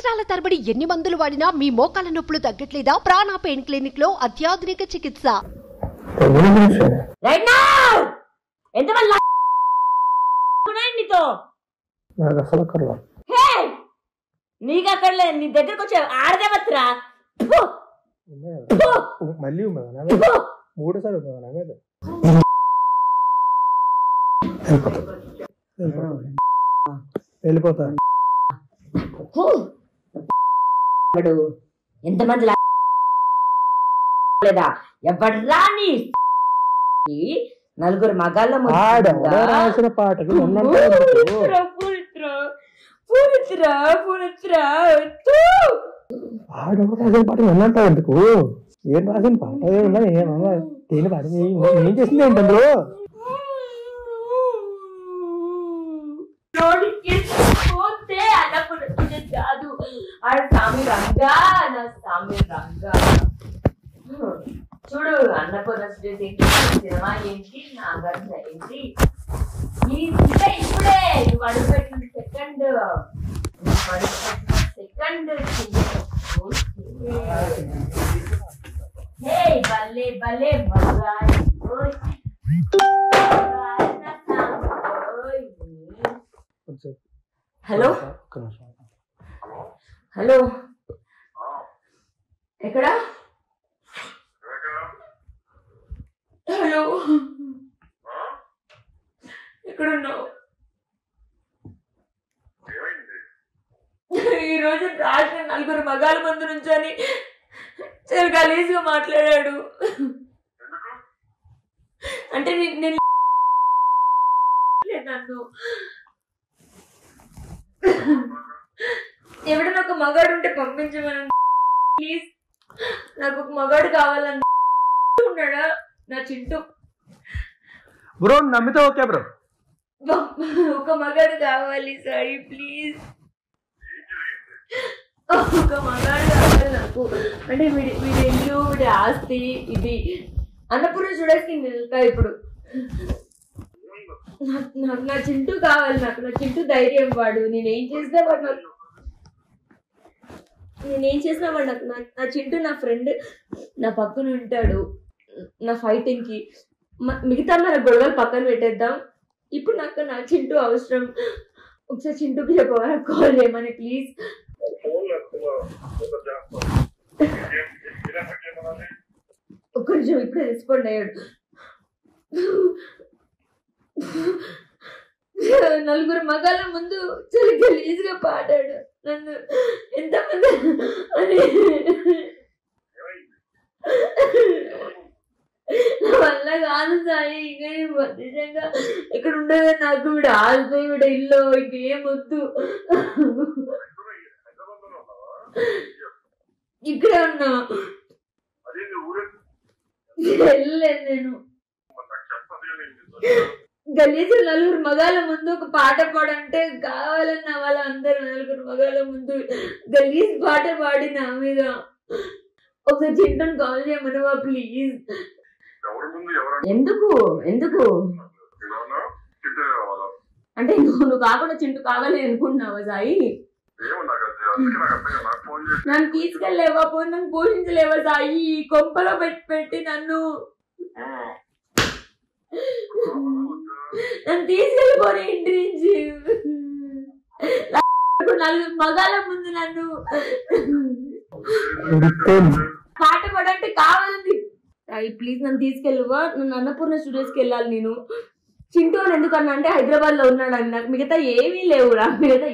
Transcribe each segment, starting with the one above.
సంవత్సరాల తరబడి ఎన్ని మందులు వాడినా మీ మోకాల నొప్పులు తగ్గట్లేదా? ప్రాణ పెయిన్ క్లినిక్ లో అత్యాధునిక చికిత్స. నీకక్కర్లే, నీ దగ్గరకు వచ్చే ఆడదేవత్రా మళ్ళీ మూడోసారి వెళ్ళిపోతా. ఎంతమంది లేదా ఎవడ్రా నీ నలుగురు మగాళ్ళ రాసిన పాటకు రాసిన పాట విన్నంటావు ఎందుకు? ఏం రాసిన పాట ఏమన్నా దేని పాట ఏం చేసింది ఏంటందరూ? కాదు స్వామి రంగా నా స్వామి రంగా. చూడు అన్నపూర్ణ ఏంటి, సినిమా ఏంటి, నాగార్జున ఏంటి, ఇప్పుడే నువ్వు అడుగుపెట్టిన సెకండ్ భలే భలే హలో హలో, ఎక్కడ? హలో, ఎక్కడున్నావు? ఈరోజు రాత్రి నలుగురు మగాళ్ళ ముందు నుంచొని చాలా గలీజ్గా మాట్లాడాడు. అంటే నేను నన్ను ఎవడన్నా ఒక మగాడు ఉంటే పంపించమని ప్లీజ్, నాకు ఒక మగాడు కావాలని ఉన్నాడా నా చింటూ బ్రో. నమ్మితే ఓకే బ్రో, ఒక మగాడు కావాలి సారీ ప్లీజ్, ఒక మగాడు కావాలి నాకు. అంటే వీడి ఇల్లు, వీడి ఆస్తి, ఇది అన్నపూర్ణ చూడేసి వెళ్తా ఇప్పుడు. నాకు నా చింటూ కావాలి, నాకు నా చింటూ ధైర్యం. వాడు నేనేం చేసినా వాడు నాకు నా చింటూ నా ఫ్రెండ్ నా పక్కన ఉంటాడు. నా ఫైటింగ్ కి మిగతా మన గొడవలు పక్కన పెట్టేద్దాం. ఇప్పుడు నాకు నా చింటూ అవసరం. ఒకసారి చింటూకి చెప్పవా, కాల్ చేయమని ప్లీజ్. ఒక్క నిమిషం, ఇప్పుడే రెస్పాండ్ అయ్యాడు. నలుగురు మగాళ్ళ ముందు చాలా గలీజ్గా పాడాడు. నన్ను ఎంతమంది అని నా వల్ల కాదు సాయి. ఇంకా నిజంగా ఇక్కడ ఉండదు నాకు. వీడు ఆల్తో వీడ ఇల్లు ఇంకేం వద్దు. ఇక్కడే ఉన్నా, వెళ్ళలేదు నేను. గలీజు నలుగురు మగాళ్ళ ముందు ఒక పాట పాడంటే కావాలన్న వాళ్ళందరూ నలుగురు మగాళ్ళ ముందు గలీజ్ పాట పాడి నా మీద. ఒకసారి చింటూని కాల్ చేయమనవా ప్లీజ్? ఎందుకు ఎందుకు అంటే నువ్వు కాకుండా చింటూ కావాలి అనుకుంటున్నావా సాయి? నన్ను తీసుకెళ్ళలేవా? నన్ను పోషించలేవా సాయి? కొంపలో పెట్టి నన్ను తీసుకెళ్ళిపోయి ఇంటి నుంచి. నలుగురు మగాళ్ళ ముందు నన్ను పాట పాడంటే కావాలండి. ప్లీజ్ నన్ను తీసుకెళ్ళవా? నన్ను అన్నపూర్ణ స్టూడియోస్కి వెళ్ళాలి నేను. చింటూ అని ఎందుకన్నా అంటే హైదరాబాద్ లో ఉన్నాడు అని. నాకు మిగతా ఏమీ లేవు రా, మిగతా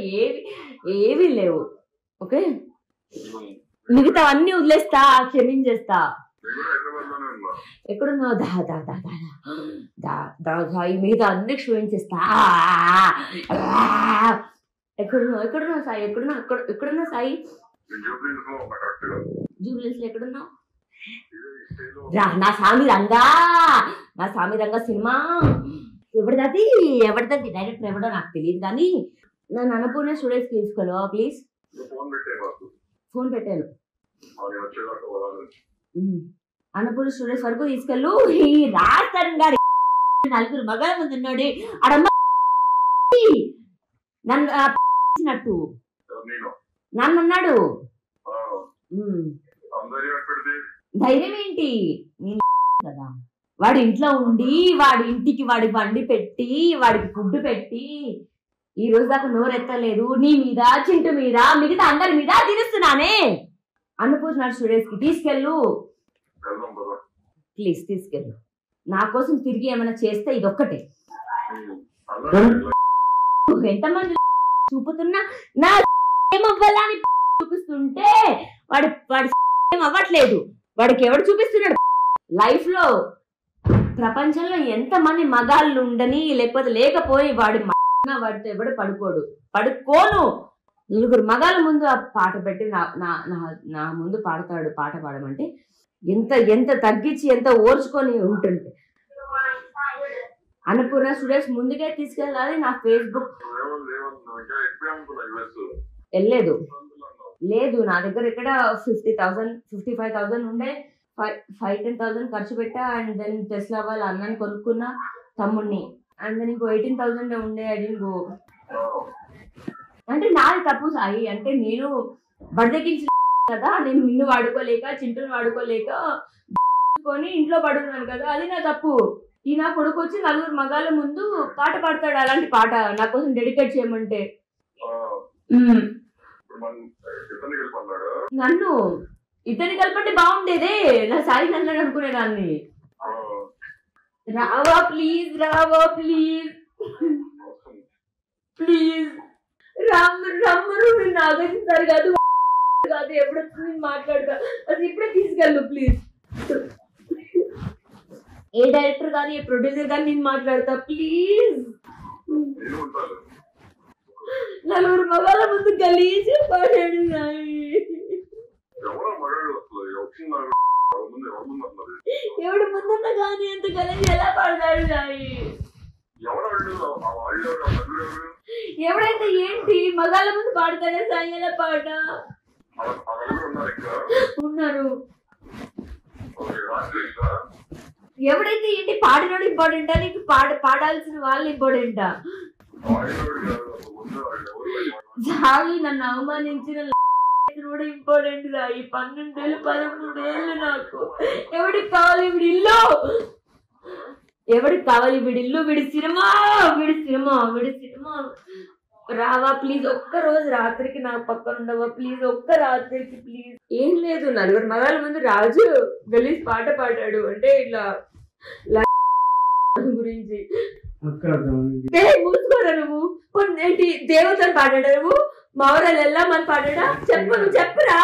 ఏవీ లేవు. ఓకే, మిగతా అన్ని వదిలేస్తా, క్షమించేస్తా. ఎక్కడున్నావు? మిగతా అన్ని క్షమించేస్తా. ఎక్కడున్నావు సాయి? ఎక్కడున్నా సాయి? జూబ్లీస్ లో ఎక్కడున్నావు? నా స్వామి రంగా సినిమా ఎవరిది డైరెక్టర్ ఎవడో నాకు తెలియదు, కానీ నన్ను అన్నపూర్ణ స్టూడియోస్కి తీసుకోలేవా ప్లీజ్? ఫోన్ పెట్టాను. అన్నపూర్ణ స్టూడియోస్ వరకు తీసుకెళ్ళు. ఈ రాజస్థాన్ గారి నలుగురు మగాళ్ళ ముందు ఉన్నాడు అడమ్మ నన్ను నన్ను అన్నాడు. ధైర్యం ఏంటి కదా, వాడి ఇంట్లో ఉండి వాడి ఇంటికి వాడికి వండి పెట్టి వాడికి ఫుడ్ పెట్టి ఈ రోజు దాకా నోరెత్తలేదు. నీ మీద, చింటు మీద, మిగతా అందరి మీద తిరుస్తున్నానే. అన్నపూర్ణ స్టూడియోస్ కి తీసుకెళ్ళు ప్లీజ్, తీసుకెళ్ళు. నా కోసం తిరిగి ఏమైనా చేస్తే ఇదొక్కటే. ఎంతమంది చూపుతున్నా నా ఏమవ్వాలా అని చూపిస్తుంటే వాడు ఏం అవ్వట్లేదు. వాడికి ఎవడు చూపిస్తున్నాడు? లైఫ్ లో ప్రపంచంలో ఎంతమంది మగాళ్ళు ఉండని లేకపోతే లేకపోయి వాడితో ఎవడు పడుకోను. 4 మగాళ్ళ ముందు ఆ పాట పెట్టి నా ముందు పాడతాడు. పాట పాడమంటే ఎంత తగ్గించి ఎంత ఓర్చుకొని ఉంటుంది. అన్నపూర్ణ స్టూడియోస్ ముందుకే తీసుకెళ్ళాలి. నా ఫేస్బుక్ వెళ్ళలేదు. లేదు, నా దగ్గర ఇక్కడ 50,000 55,000 ఉండే. 5-10,000 ఖర్చు పెట్టా. అండ్ దెన్ టెస్లా వాళ్ళ అన్నని కొనుక్కున్నా, తమ్ముడిని. అండ్ దెన్ ఇంకో 18,000 ఉండే. I didn't go. అంటే నాది తప్పు సాయి. అంటే నేను బడిదెక్కించిన కదా, నేను నిన్ను వాడుకోలేక చింటూని వాడుకోలేక కొని ఇంట్లో పడుతున్నాను కదా, అది నా తప్పు. ఈ నా కొడుకు వచ్చి 4 మగాళ్ళ ముందు పాట పాడతాడు. అలాంటి పాట నా కోసం డెడికేట్ చేయమంటే నన్ను ఇతని కలపంటే బాగుండేదే. నా సాయి నన్ను అనుకునేదాన్ని. రావా ప్లీజ్, రావా ప్లీజ్ ప్లీజ్. రమ్మరు నాగేసారు కాదు కాదు, ఎప్పుడు నేను మాట్లాడతా. అది ఇప్పుడే తీసుకెళ్ళు ప్లీజ్. ఏ డైరెక్టర్ కానీ ఏ ప్రొడ్యూసర్ కానీ నేను మాట్లాడతా ప్లీజ్. 4 మగాళ్ళ ముందు గలీజ్ పాడాడు సాయి. ఎవడు ముందున్నా కానీ ఎంత గలీజ్ ఎలా పాడతాడు సాయి? ఎవడైతే ఏంటి మగాళ్ళ ముందు పాడతాడే సాయి ఎలా పాట? ఉన్నారు. ఎవడైతే ఏంటి పాడినోడు ఇంపార్టెంటా నీకు? పాడాల్సిన వాళ్ళు ఇంపార్టెంటా? సాయి నన్ను అవమానించిన కూడా ఇంపార్టెంట్ గా. ఈ 12 ఏళ్ళు 13 ఏళ్ళు నాకు. ఎవడికి కావాలి వీడి ఇల్లు? ఎవడికి కావాలి వీడి ఇల్లు? వీడి సినిమా. రావా ప్లీజ్. ఒక్క రోజు రాత్రికి నా పక్కన ఉండవా ప్లీజ్? ఒక్క రాత్రికి ప్లీజ్. ఏం లేదు, 4 మగాళ్ళ ముందు రాజు గలీజ్ పాట పాడాడు అంటే ఇట్లా గురించి. మూసుకోరా నువ్వు. ఏంటి దేవతను పాడాడా నువ్వు? మౌరాలు వెళ్ళమని పాడాడా? చెప్పు, నువ్వు చెప్పురా.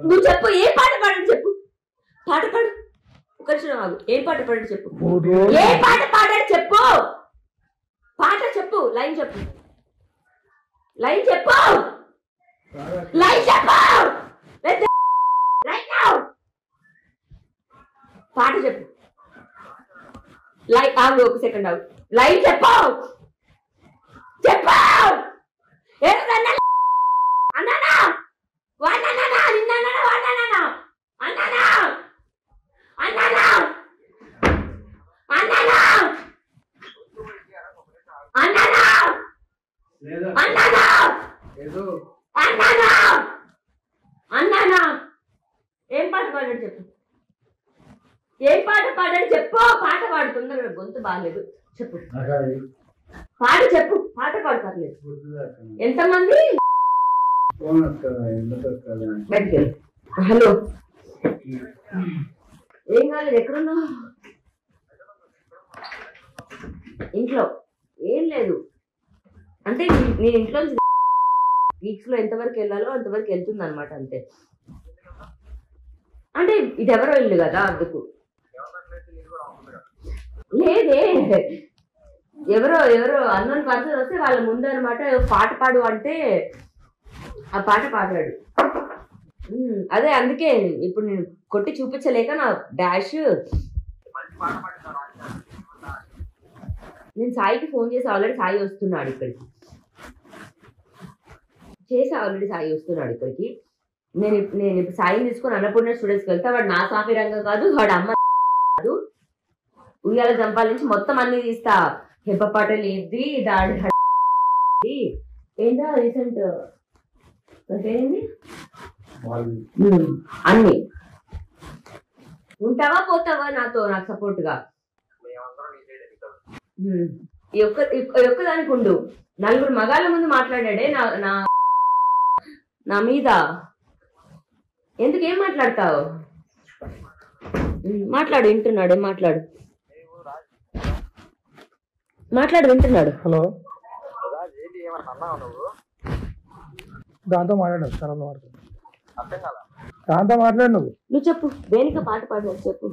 నువ్వు చెప్పు, ఏ పాట పాడాడు చెప్పు. పాట పాడు. ఒక నిమిషం ఆగు. ఏం పాట పాడాడు చెప్పు. ఏ పాట పాడాడు చెప్పు. పాట చెప్పు. లైన్ చెప్పు. లైన్ చెప్పు. పాట చెప్పు. లైన్ ఆగు, ఒక సెకండ్ ఆగు. లైన్ చెప్పు. అన్నానా వాడినా నిన్న వాడినా అన్నానా అన్నానా అన్నానా అన్నానా అన్నానా అన్నానా అన్నానా. ఏం పాట పాడాడు చెప్పు. ఏం పాట పాడాడు చెప్పు. పాట పాడుతుందా? గొంతు బాగాలేదు చెప్పు. పాట చెప్పు. పాట పాడతారు. ఎంతమంది? హలో, ఏం కాలేదు. ఎక్కడున్నావు? ఇంట్లో. ఏం లేదు అంటే నేను ఇంట్లో వీక్స్ లో ఎంతవరకు వెళ్ళాలో అంతవరకు వెళ్తుంది అనమాట. అంతే. అంటే ఇది ఎవరో ఇల్లు కదా, అందుకు. లేదే, ఎవరో అన్నోన్ పర్సన్ వస్తే వాళ్ళ ముందు అనమాట పాట పాడు అంటే ఆ పాట పాడాడు. అదే అందుకే ఇప్పుడు నేను కొట్టి చూపించలేక నా డాష్. నేను సాయికి ఫోన్ చేసి ఆల్రెడీ సాయి వస్తున్నాడు ఇక్కడికి. నేను ఇప్పుడు సాయిని తీసుకొని అన్నపూర్ణ స్టూడియోస్కి వెళ్తా. వాడు నా సాఫీ రంగం కాదు, వాడు అమ్మ కాదు. ఉయ్యాల జంపాల నుంచి మొత్తం అన్ని తీస్తా. హెప్ప పాటలు ఇది దాడి ఏంటో రీసెంట్ ఏంటి అన్ని ఉంటావా పోతావా నాతో నాకు సపోర్ట్ గా ఈ ఒక్కదానికి ఉండు. నలుగురు మగాళ్ళ ముందు మాట్లాడాడే నా మీద. ఎందుకు ఏం మాట్లాడతావు? మాట్లాడు, వింటున్నాడు. మాట్లాడు వింటున్నాడు. హలో, దాంతో మాట్లాడు. దాంతో మాట్లాడు. నువ్వు చెప్పు, దేనికి పాట పాడు చెప్పు.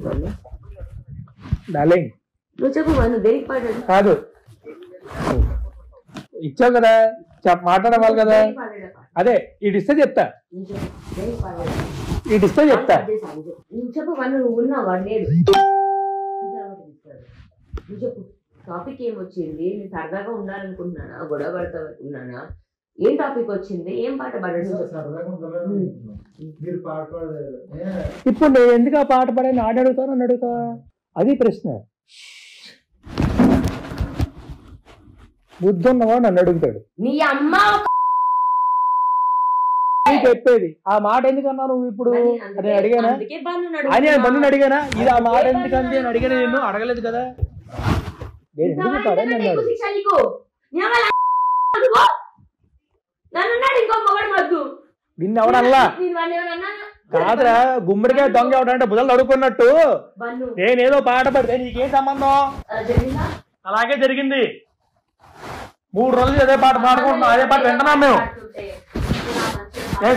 డార్లింగ్ నువ్వు చెప్పు, నువ్వు దేనికి పాడాడు? కాదు, ఇచ్చావు కదా, మాట్లాడవాలి కదా. అదే ఇడిస్తే చెప్తా, ఇడిస్తే చెప్తా. నువ్వు చెప్పు, నువ్వు ఉన్నావు వాడు లేడు. నువ్వు చెప్పు, టాపిక్ ఏమొచ్చింది? నేను సరదాగా ఉండాలనుకుంటున్నానా, గొడవ పడతానుకున్నానా? ఏం టాపిక్ వచ్చింది? ఏం పాట పాడాడు? ఇప్పుడు నేను ఎందుకు ఆ పాట పాడాను? ఆడ అడుగుతాను, నన్ను అడుగుతావా? అది ప్రశ్న. బుద్ధి ఉన్నవాడు నన్ను అడుగుతాడు. నీ అమ్మ చెప్పేది ఆ మాట ఎందుకన్నా నువ్వు ఇప్పుడు? అని అడిగానా? అని బంధుని అడిగానా? ఇది ఆ మాట ఎందుకంది అని అడిగాను. నేను అడగలేదు కదా. నేను ఎందుకు పడని అన్నాడు. నిన్ను ఎవడల్లా కాదురా, గుమ్మడికాయ దొంగ ఎవడంటే బుధలు అడుగుకున్నట్టు నేనేదో పాట పడితే నీకేం సంబంధం? అలాగే జరిగింది. 3 రోజులు అదే పాట పాడుకుంటున్నాం, అదే పాట వింటున్నాం మేము.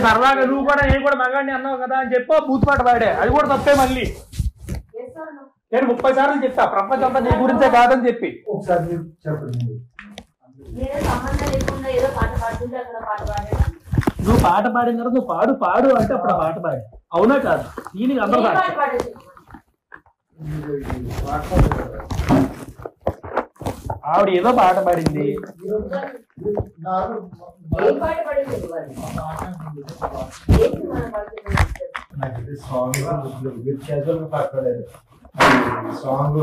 సరదాగా నువ్వు కూడా నేను కూడా మగాడిని అన్నావు కదా అని చెప్పి బూత్ పాట పాడే, అది కూడా తప్పే. మళ్ళీ నేను 30 సార్లు చెప్తా ప్రపంచం అంతా నీ గురించే కాదని చెప్పి. నువ్వు పాట పాడిన తర్వాత నువ్వు పాడు పాడు అంటే అప్పుడు పాట పాడు. అవునా కాదు? దీనికి అందరూ ఆవిడ ఏదో పాట పాడింది. సాంగ్